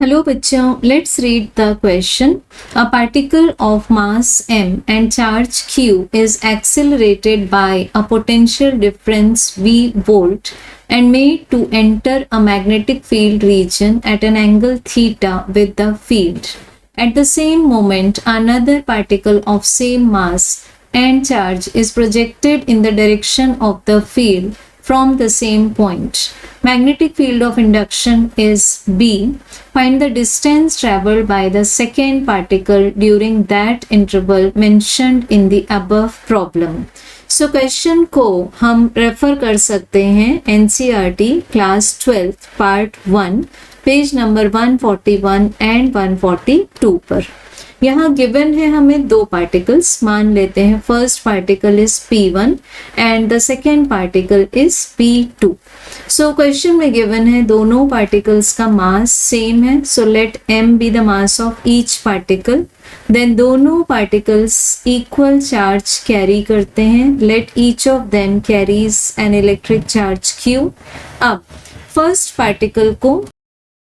Hello बच्चों, let's read the question. A particle of mass m and charge q is accelerated by a potential difference v volt and made to enter a magnetic field region at an angle theta with the field. At the same moment, another particle of same mass and charge is projected in the direction of the field from the same point. Magnetic field of induction is B. Find the distance traveled by the second particle during that interval mentioned in the above problem. So question को हम refer कर सकते हैं NCERT class 12 part 1 page number 141 and 142 पर। यहाँ given है हमें दो पार्टिकल्स, मान लेते हैं first particle is P1 and the second particle is P2। So question में गिवन है दोनों पार्टिकल्स का मास सेम है, so let m be the mass of each particle. Then दोनों पार्टिकल्स इक्वल चार्ज कैरी करते हैं, let each of them carries an electric charge q। अब फर्स्ट पार्टिकल को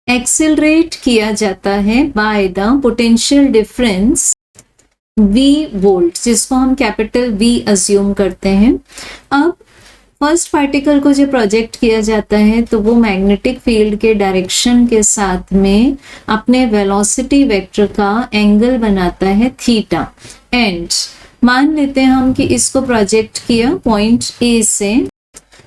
एक्सेलरेट किया जाता है by the potential difference v volt, जिसको हम कैपिटल V अज्यूम करते हैं। अब फर्स्ट पार्टिकल को जो प्रोजेक्ट किया जाता है तो वो मैग्नेटिक फील्ड के डायरेक्शन के साथ में अपने वेलोसिटी वेक्टर का एंगल बनाता है थीटा। एंड मान लेते हैं हम कि इसको प्रोजेक्ट किया पॉइंट A से।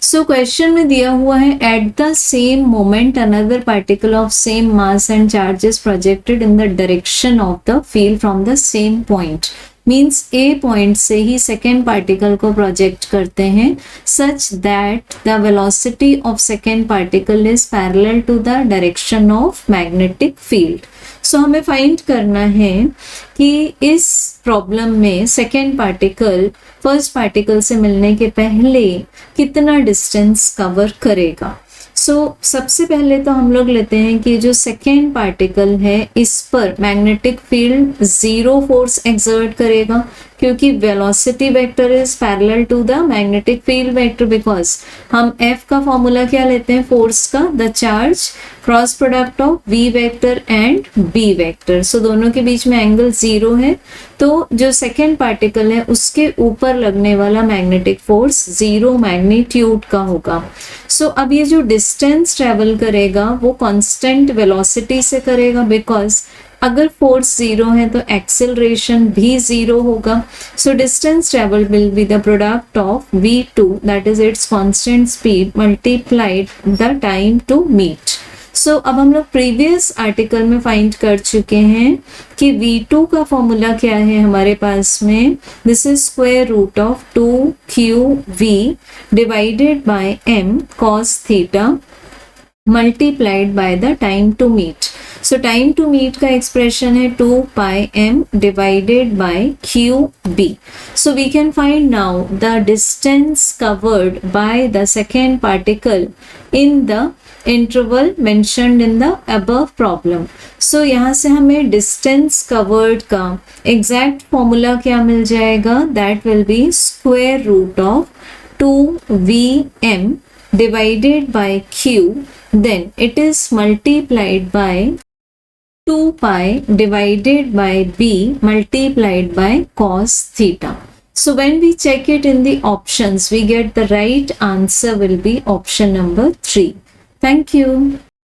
सो क्वेश्चन में दिया हुआ है at the same moment another particle of same mass and charge is projected in the direction of the field from the same point. Means a point से ही सेकेंड पार्टिकल को project करते हैं such that the velocity of second particle is parallel to the direction of magnetic field. So हमें find करना है कि इस प्रॉब्लम में सेकेंड पार्टिकल फर्स्ट पार्टिकल से मिलने के पहले कितना डिस्टेंस कवर करेगा। सबसे पहले तो हम लोग लेते हैं कि जो सेकेंड पार्टिकल है इस पर magnetic field zero force exert करेगा, क्योंकि velocity vector is parallel to the magnetic field vector, because हम F का फॉर्मूला क्या लेते हैं फोर्स का, the charge cross product of V vector and B vector. So दोनों के बीच में एंगल जीरो है, तो जो सेकेंड पार्टिकल है उसके ऊपर लगने वाला मैग्नेटिक फोर्स जीरो मैग्नीट्यूड का होगा। सो अब ये जो डिस्टेंस ट्रेवल करेगा वो कांस्टेंट वेलोसिटी से करेगा, बिकॉज अगर फोर्स जीरो है तो एक्सेलरेशन भी जीरो होगा। So distance travel will be the product of v2 that is its constant speed multiplied the time to meet. So अब हम लोग प्रीवियस आर्टिकल में फाइंड कर चुके हैं कि v2 का फॉर्मूला क्या है हमारे पास में, this is square root of 2qv divided by m cos theta multiplied by the time to meet. So time to meet का एक्सप्रेशन है 2 pi m divided by qb। So we can find now the distance covered by the second particle in the interval mentioned in the above problem. So यहाँ से हमें distance covered का exact formula क्या मिल जाएगा, that will be square root of 2vm divided by q, then it is multiplied by 2 pi divided by b multiplied by cos theta. So when we check it in the options, we get the right answer will be option number 3. Thank you.